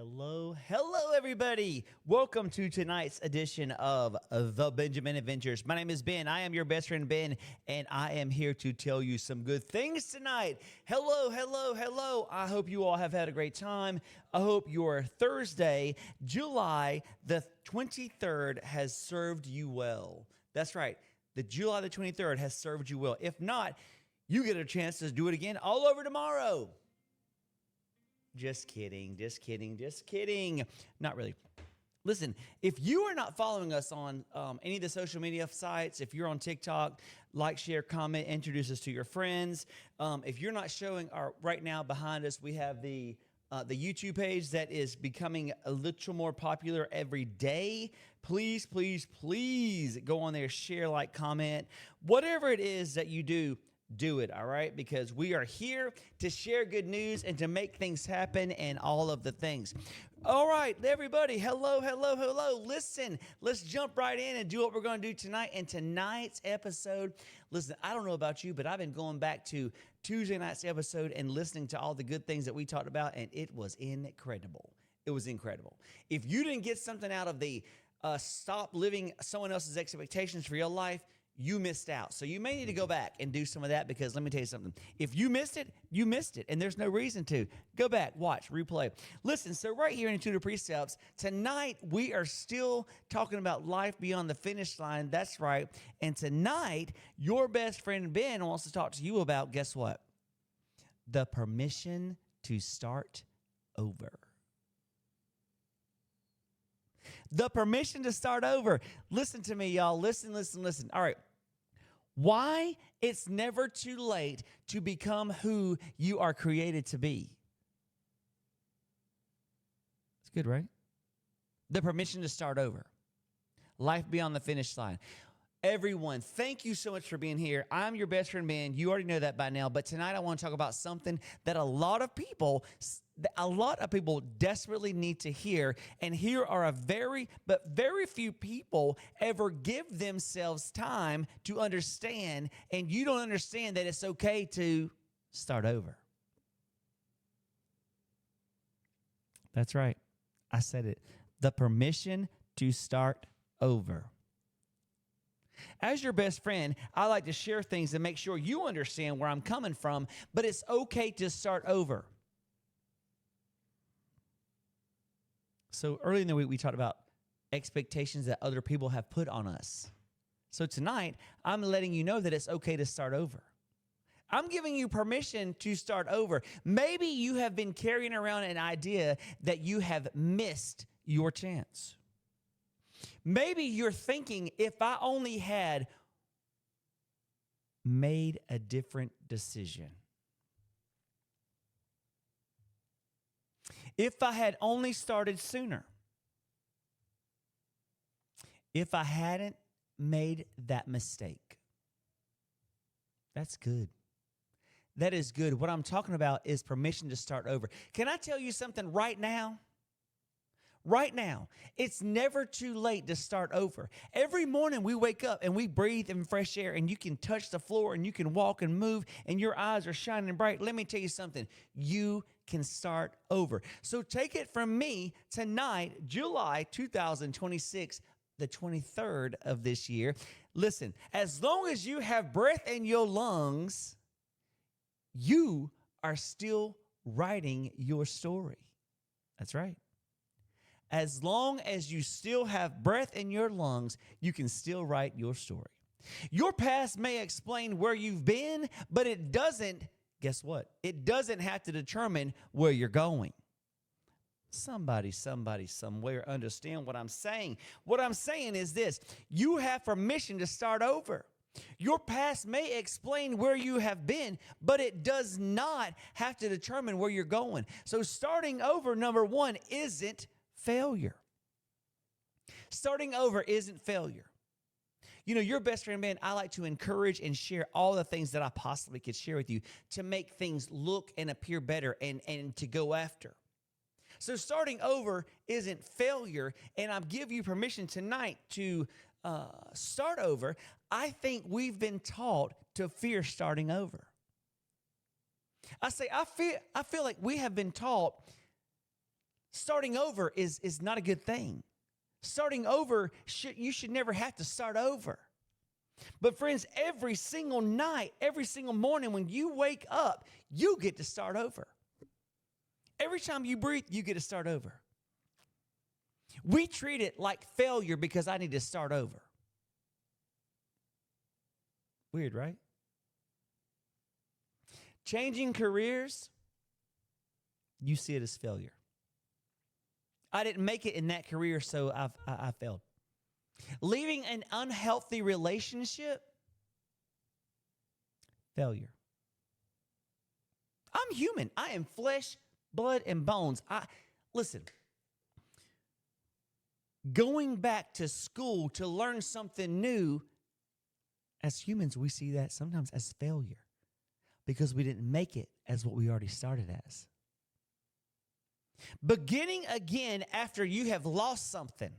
Hello, everybody. Welcome to tonight's edition of The Benjamin Adventures. My name is Ben. I am your best friend, Ben, and I am here to tell you some good things tonight. Hello. I hope you all have had a great time. I hope your Thursday, July the 23rd, has served you well. That's right. The July the 23rd has served you well. If not, you get a chance to do it again all over tomorrow. Just kidding. Not really. Listen, if you are not following us on any of the social media sites, if you're on TikTok, like, share, comment, introduce us to your friends. If you're not showing right now behind us, we have the YouTube page that is becoming a little more popular every day. Please go on there, share, like, comment, whatever it is that you do. Do it, all right? Because we are here to share good news and to make things happen and all of the things. All right, everybody, hello. Listen, let's jump right in and do what we're going to do tonight. And tonight's episode, listen, I don't know about you, but I've been going back to Tuesday night's episode and listening to all the good things that we talked about, and it was incredible. It was incredible. If you didn't get something out of the stop living someone else's expectations for your life, you missed out. So you may need to go back and do some of that, because let me tell you something. If you missed it, you missed it, and there's no reason to. Go back, watch, replay. Listen, so right here in Into the Precepts, tonight we are still talking about life beyond the finish line. That's right. And tonight, your best friend Ben wants to talk to you about, guess what? The permission to start over. The permission to start over. Listen to me, y'all. Listen. All right. Why it's never too late to become who you are created to be. It's good, right? The permission to start over. Life beyond the finish line. Everyone, thank you so much for being here. I'm your best friend, Ben. You already know that by now. But tonight I want to talk about something that a lot of people desperately need to hear. And here are very few people ever give themselves time to understand. And you don't understand that it's okay to start over. That's right. I said it. The permission to start over. As your best friend, I like to share things and make sure you understand where I'm coming from, but it's okay to start over. So early in the week, we talked about expectations that other people have put on us. So tonight, I'm letting you know that it's okay to start over. I'm giving you permission to start over. Maybe you have been carrying around an idea that you have missed your chance. Maybe you're thinking, if I only had made a different decision. If I had only started sooner. If I hadn't made that mistake. That's good. That is good. What I'm talking about is permission to start over. Can I tell you something right now? Right now, it's never too late to start over. Every morning we wake up and we breathe in fresh air, and you can touch the floor and you can walk and move and your eyes are shining bright. Let me tell you something. You can start over. So take it from me tonight, July 2026, the 23rd of this year. Listen, as long as you have breath in your lungs, you are still writing your story. That's right. As long as you still have breath in your lungs, you can still write your story. Your past may explain where you've been, but it doesn't, guess what? It doesn't have to determine where you're going. Somebody, somewhere understand what I'm saying. What I'm saying is this: you have permission to start over. Your past may explain where you have been, but it does not have to determine where you're going. So starting over, number one, isn't failure. Starting over isn't failure. You know, your best friend, man, I like to encourage and share all the things that I possibly could share with you to make things look and appear better and to go after. So starting over isn't failure, and I'll give you permission tonight to start over. I think we've been taught to fear starting over. I feel like we have been taught starting over is not a good thing. Starting over, you should never have to start over. But friends, every single night, every single morning when you wake up, you get to start over. Every time you breathe, you get to start over. We treat it like failure because I need to start over. Weird, right? Changing careers, you see it as failure. I didn't make it in that career, so I failed. Leaving an unhealthy relationship, failure. I'm human. I am flesh, blood, and bones. Listen, going back to school to learn something new, as humans, we see that sometimes as failure because we didn't make it as what we already started as. Beginning again after you have lost something.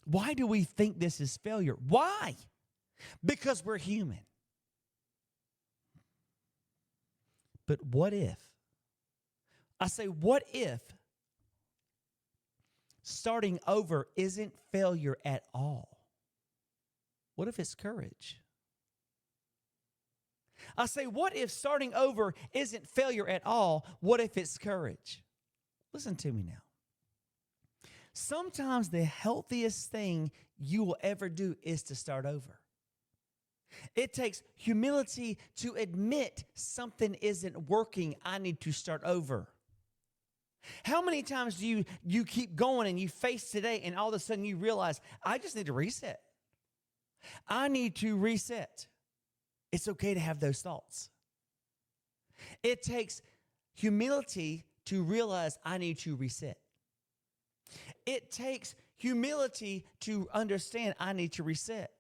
Why do we think this is failure? Why? Because we're human. But what if? I say, what if starting over isn't failure at all? What if it's courage? I say, what if starting over isn't failure at all? What if it's courage? Listen to me now. Sometimes the healthiest thing you will ever do is to start over. It takes humility to admit something isn't working. I need to start over. How many times do you keep going and you face today and all of a sudden you realize, I just need to reset. I need to reset. It's okay to have those thoughts. It takes humility to realize I need to reset. It takes humility to understand I need to reset.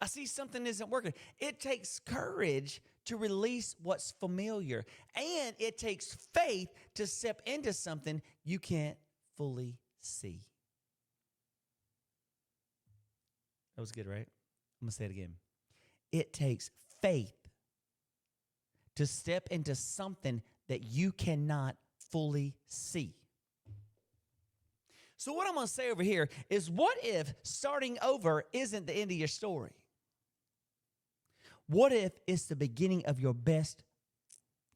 I see something isn't working. It takes courage to release what's familiar. And it takes faith to step into something you can't fully see. That was good, right? I'm going to say it again. It takes faith to step into something that you cannot fully see. So what I'm going to say over here is, what if starting over isn't the end of your story? What if it's the beginning of your best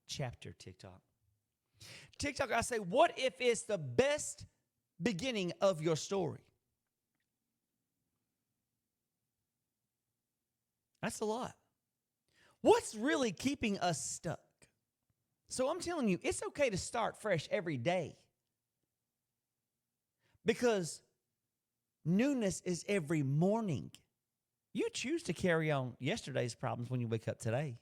chapter, TikTok? TikTok, I say, what if it's the best beginning of your story? That's a lot. What's really keeping us stuck? So I'm telling you, it's okay to start fresh every day. Because newness is every morning. You choose to carry on yesterday's problems when you wake up today.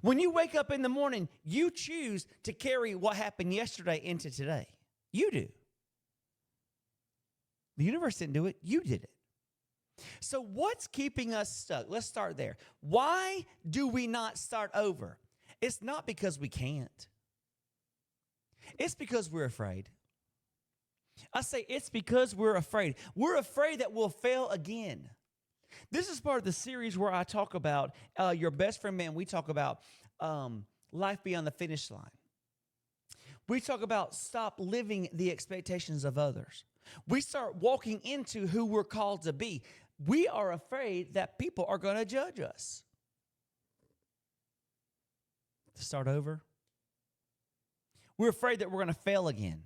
When you wake up in the morning, you choose to carry what happened yesterday into today. You do. The universe didn't do it. You did it. So what's keeping us stuck? Let's start there. Why do we not start over? It's not because we can't. It's because we're afraid. I say it's because we're afraid. We're afraid that we'll fail again. This is part of the series where I talk about your best friend, man. We talk about life beyond the finish line. We talk about stop living the expectations of others. We start walking into who we're called to be. We are afraid that people are going to judge us. To start over. We're afraid that we're going to fail again.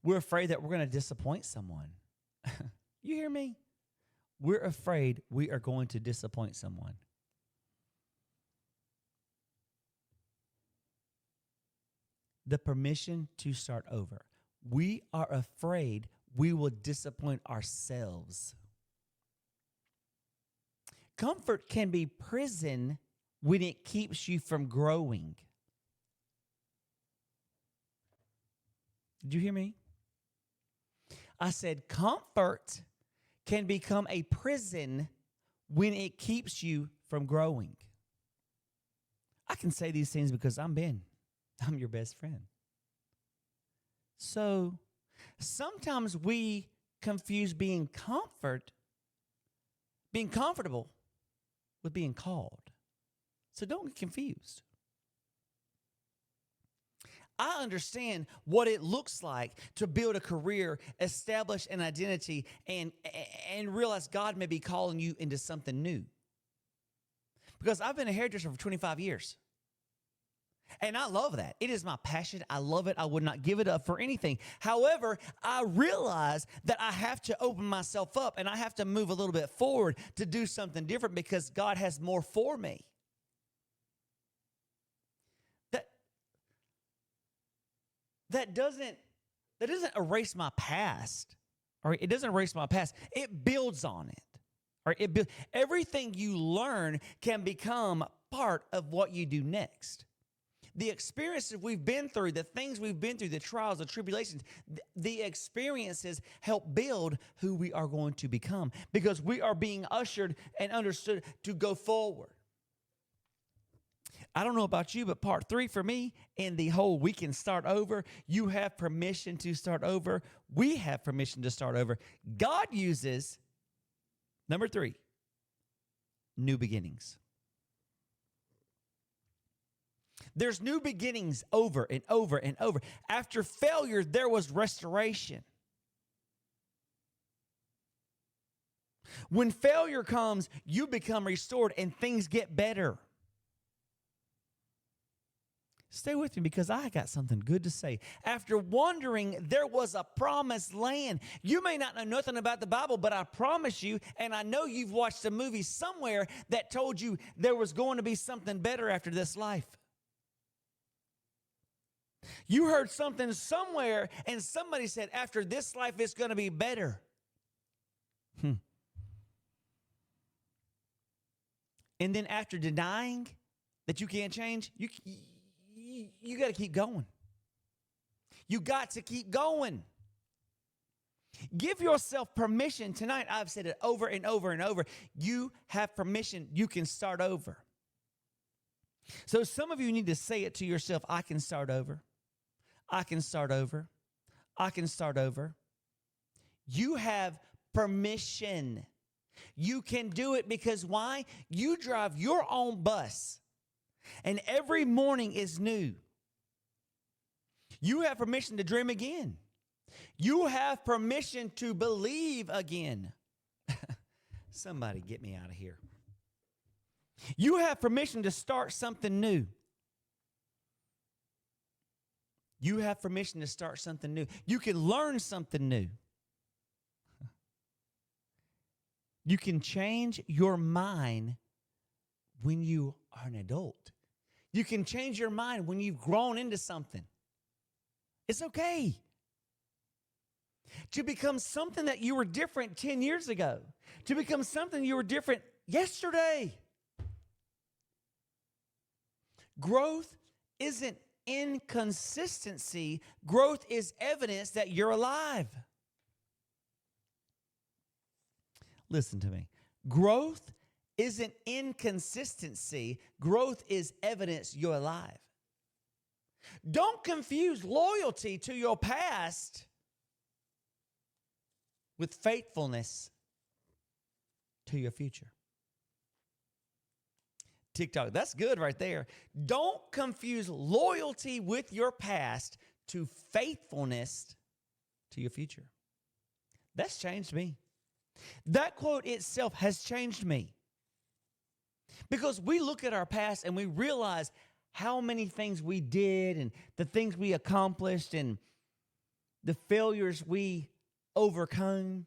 We're afraid that we're going to disappoint someone. You hear me? We're afraid we are going to disappoint someone. The permission to start over. We are afraid we will disappoint ourselves. Comfort can be prison when it keeps you from growing. Did you hear me? I said comfort can become a prison when it keeps you from growing. I can say these things because I'm Ben. I'm your best friend. So sometimes we confuse being comfortable with being called. So don't get confused. I understand what it looks like to build a career, establish an identity, and realize God may be calling you into something new. Because I've been a hairdresser for 25 years. And I love that. It is my passion. I love it. I would not give it up for anything. However, I realize that I have to open myself up and I have to move a little bit forward to do something different because God has more for me. That doesn't erase my past. All right, it doesn't erase my past. It builds on it. All right, everything you learn can become part of what you do next. The experiences we've been through, the things we've been through, the trials, the tribulations, the experiences help build who we are going to become because we are being ushered and understood to go forward. I don't know about you, but part 3 for me in the whole we can start over, you have permission to start over, we have permission to start over. God uses, number 3, new beginnings. There's new beginnings over and over and over. After failure, there was restoration. When failure comes, you become restored and things get better. Stay with me because I got something good to say. After wandering, there was a promised land. You may not know nothing about the Bible, but I promise you, and I know you've watched a movie somewhere that told you there was going to be something better after this life. You heard something somewhere, and somebody said, after this life, it's going to be better. And then after denying that you can't change, you got to keep going. You got to keep going. Give yourself permission. Tonight, I've said it over and over and over. You have permission. You can start over. So some of you need to say it to yourself. I can start over. I can start over. I can start over. You have permission. You can do it because why? You drive your own bus. And every morning is new. You have permission to dream again. You have permission to believe again. Somebody get me out of here. You have permission to start something new. You have permission to start something new. You can learn something new. You can change your mind when you are an adult. You can change your mind when you've grown into something. It's okay to become something that you were different 10 years ago, to become something you were different yesterday. Growth isn't inconsistency. Growth is evidence that you're alive. Listen to me. Growth isn't inconsistency. Growth is evidence you're alive. Don't confuse loyalty to your past with faithfulness to your future. TikTok, that's good right there. Don't confuse loyalty with your past to faithfulness to your future. That's changed me. That quote itself has changed me. Because we look at our past and we realize how many things we did and the things we accomplished and the failures we overcome.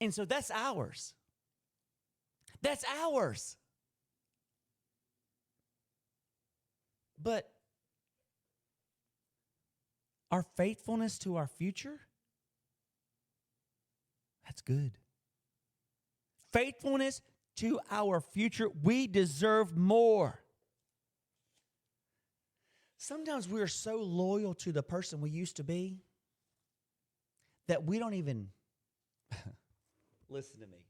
And so that's ours. That's ours. But our faithfulness to our future, that's good. Faithfulness to our future, we deserve more. Sometimes we are so loyal to the person we used to be that we don't even, listen to me,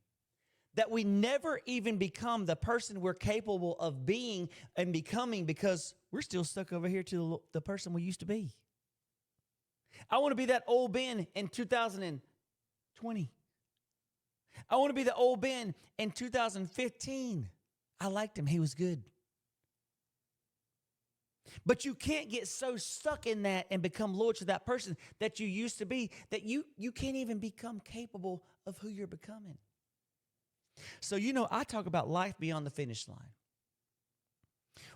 that we never even become the person we're capable of being and becoming because we're still stuck over here to the person we used to be. I want to be that old Ben in 2020. I want to be the old Ben in 2015. I liked him. He was good. But you can't get so stuck in that and become loyal to that person that you used to be that you can't even become capable of who you're becoming. So, I talk about life beyond the finish line.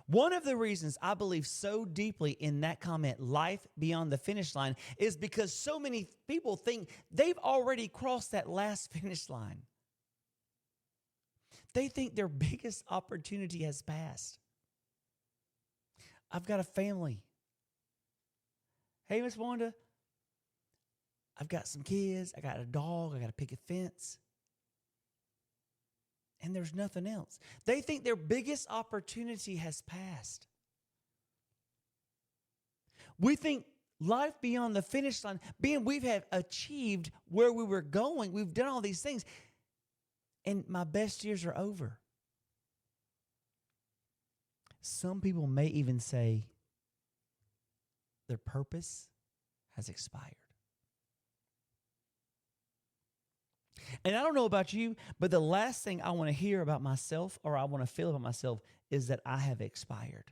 One of the reasons I believe so deeply in that comment, life beyond the finish line, is because so many people think they've already crossed that last finish line. They think their biggest opportunity has passed. I've got a family. Hey, Miss Wanda, I've got some kids. I got a dog. I got to pick a fence. And there's nothing else. They think their biggest opportunity has passed. We think life beyond the finish line, being we have achieved where we were going. We've done all these things. And my best years are over. Some people may even say their purpose has expired. And I don't know about you, but the last thing I want to hear about myself or I want to feel about myself is that I have expired.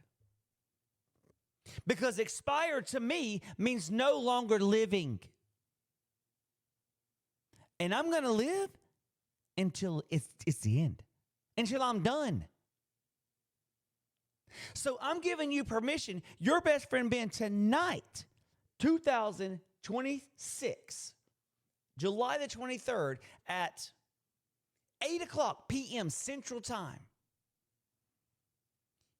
Because expired to me means no longer living. And I'm going to live until it's the end, until I'm done. So I'm giving you permission, your best friend Ben, tonight, 2026, July the 23rd at 8 o'clock p.m. Central Time.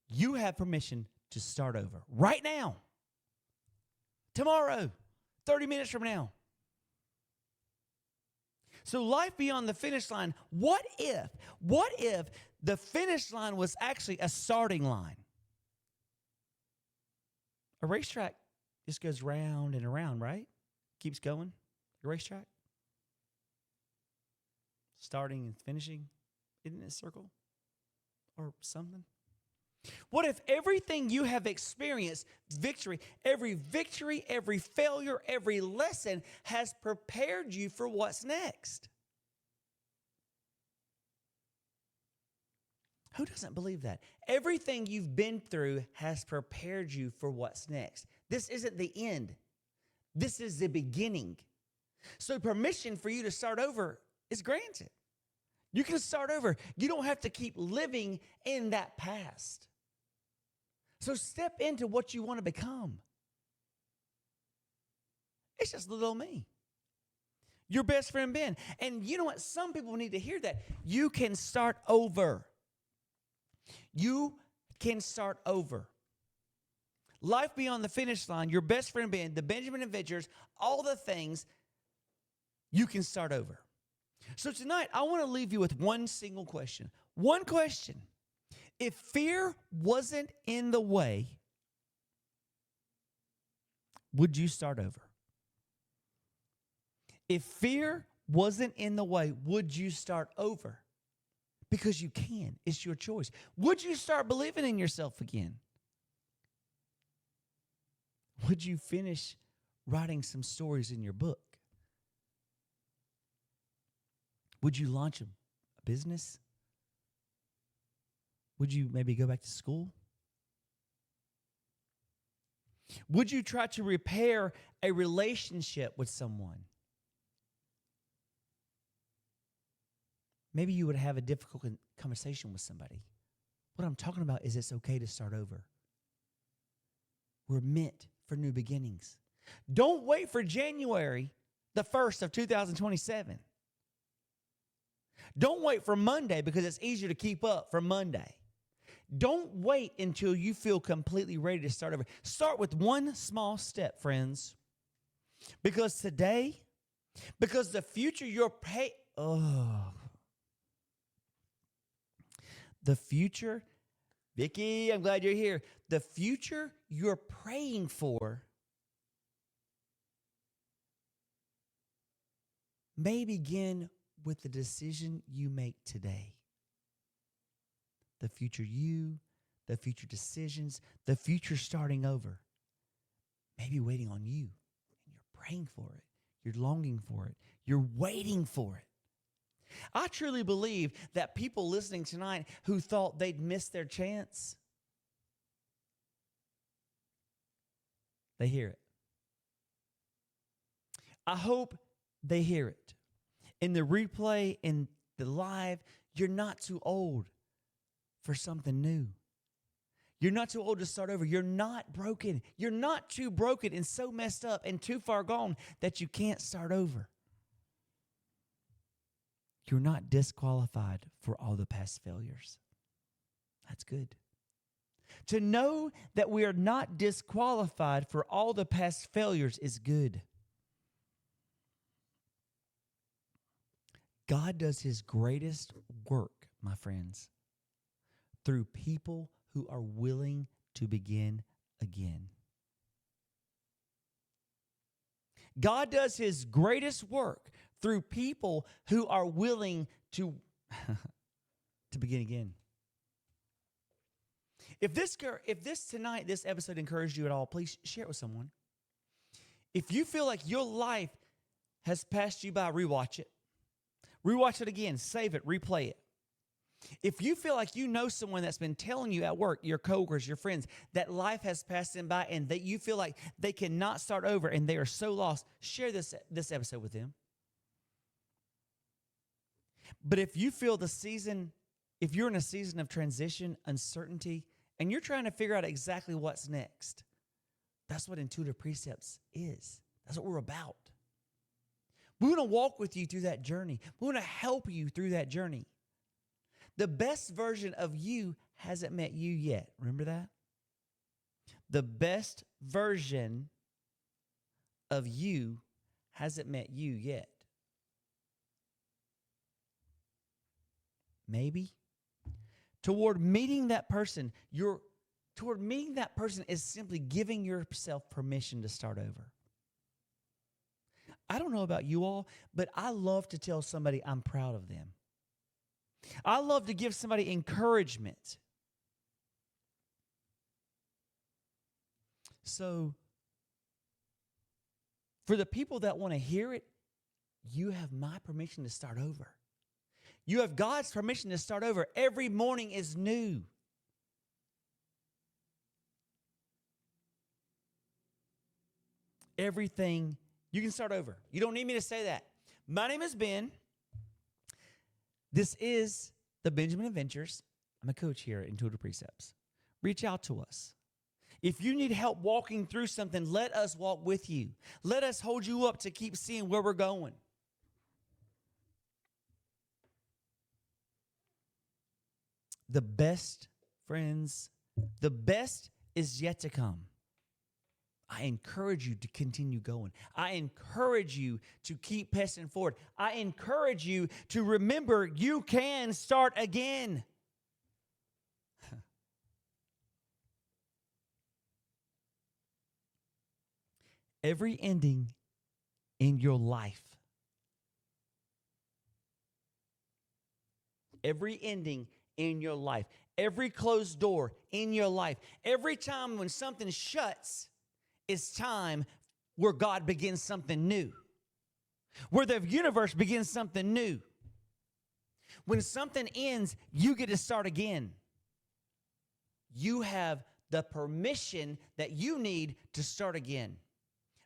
You have permission to start over right now, tomorrow, 30 minutes from now. So life beyond the finish line, what if the finish line was actually a starting line? A racetrack just goes round and around, right? Keeps going. A racetrack. Starting and finishing. Isn't it a circle? Or something? What if everything you have experienced, victory, every failure, every lesson has prepared you for what's next? Who doesn't believe that? Everything you've been through has prepared you for what's next. This isn't the end. This is the beginning. So permission for you to start over is granted. You can start over. You don't have to keep living in that past. So step into what you want to become. It's just little old me. Your best friend Ben. And you know what? Some people need to hear that. You can start over. You can start over. Life beyond the finish line, your best friend Ben, the Benjamin Adventures, all the things, you can start over. So tonight, I want to leave you with one single question. One question. If fear wasn't in the way, would you start over? If fear wasn't in the way, would you start over? Because you can. It's your choice. Would you start believing in yourself again? Would you finish writing some stories in your book? Would you launch a business? Would you maybe go back to school? Would you try to repair a relationship with someone? Maybe you would have a difficult conversation with somebody. What I'm talking about is it's okay to start over. We're meant for new beginnings. Don't wait for January the 1st of 2027. Don't wait for Monday because it's easier to keep up for Monday. Don't wait until you feel completely ready to start over. Start with one small step, friends. Because today, because the future the future, Vicky, I'm glad you're here. The future you're praying for may begin with the decision you make today. The future you, the future decisions, the future starting over. Maybe waiting on you. And you're praying for it. You're longing for it. You're waiting for it. I truly believe that people listening tonight who thought they'd missed their chance, they hear it. I hope they hear it. In the replay, in the live, you're not too old for something new. You're not too old to start over. You're not broken. You're not too broken and so messed up and too far gone that you can't start over. You're not disqualified for all the past failures. That's good. To know that we are not disqualified for all the past failures is good. God does his greatest work, my friends, through people who are willing to begin again. God does his greatest work through people who are willing to begin again. If this tonight, this episode encouraged you at all, please share it with someone. If you feel like your life has passed you by, rewatch it. Rewatch it again, save it, replay it. If you feel like you know someone that's been telling you at work, your coworkers, your friends, that life has passed them by and that you feel like they cannot start over and they are so lost, share this episode with them. But if you feel if you're in a season of transition, uncertainty, and you're trying to figure out exactly what's next, that's what Intuitive Precepts is. That's what we're about. We want to walk with you through that journey. We want to help you through that journey. The best version of you hasn't met you yet. Remember that? The best version of you hasn't met you yet. Maybe. Toward meeting that person is simply giving yourself permission to start over. I don't know about you all, but I love to tell somebody I'm proud of them. I love to give somebody encouragement. So, for the people that want to hear it, you have my permission to start over. You have God's permission to start over. Every morning is new. Everything, you can start over. You don't need me to say that. My name is Ben. This is the Benjamin Adventures. I'm a coach here at Intuitive Precepts. Reach out to us. If you need help walking through something, let us walk with you. Let us hold you up to keep seeing where we're going. The best, friends, the best is yet to come. I encourage you to continue going. I encourage you to keep pressing forward. I encourage you to remember you can start again. Every ending in your life, every ending in your life, every closed door in your life, every time when something shuts, it's time where God begins something new, where the universe begins something new. When something ends, you get to start again. You have the permission that you need to start again.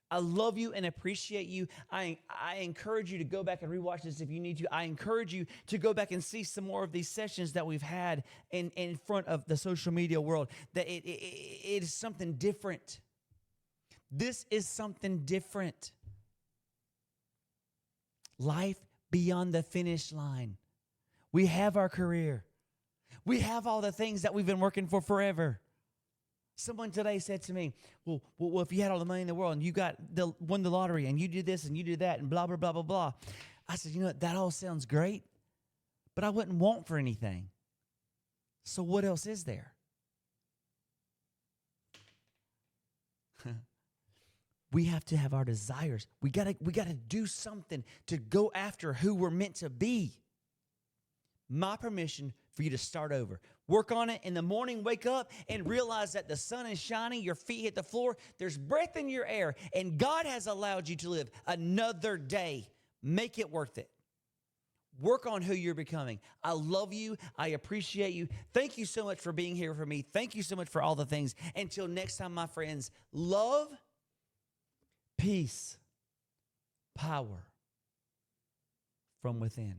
I love you and appreciate you. I encourage you to go back and rewatch this if you need to. I encourage you to go back and see some more of these sessions that we've had in front of the social media world. That it is something different. This is something different. Life beyond the finish line. We have our career. We have all the things that we've been working for forever. Someone today said to me, well, if you had all the money in the world and you won the lottery and you did this and you did that and blah, blah, blah, blah, blah. I said, you know what, that all sounds great, but I wouldn't want for anything. So what else is there? We have to have our desires. We gotta do something to go after who we're meant to be. My permission for you to start over. Work on it in the morning, wake up and realize that the sun is shining, your feet hit the floor, there's breath in your air, and God has allowed you to live another day. Make it worth it. Work on who you're becoming. I love you. I appreciate you. Thank you so much for being here for me. Thank you so much for all the things. Until next time, my friends, love peace, power from within.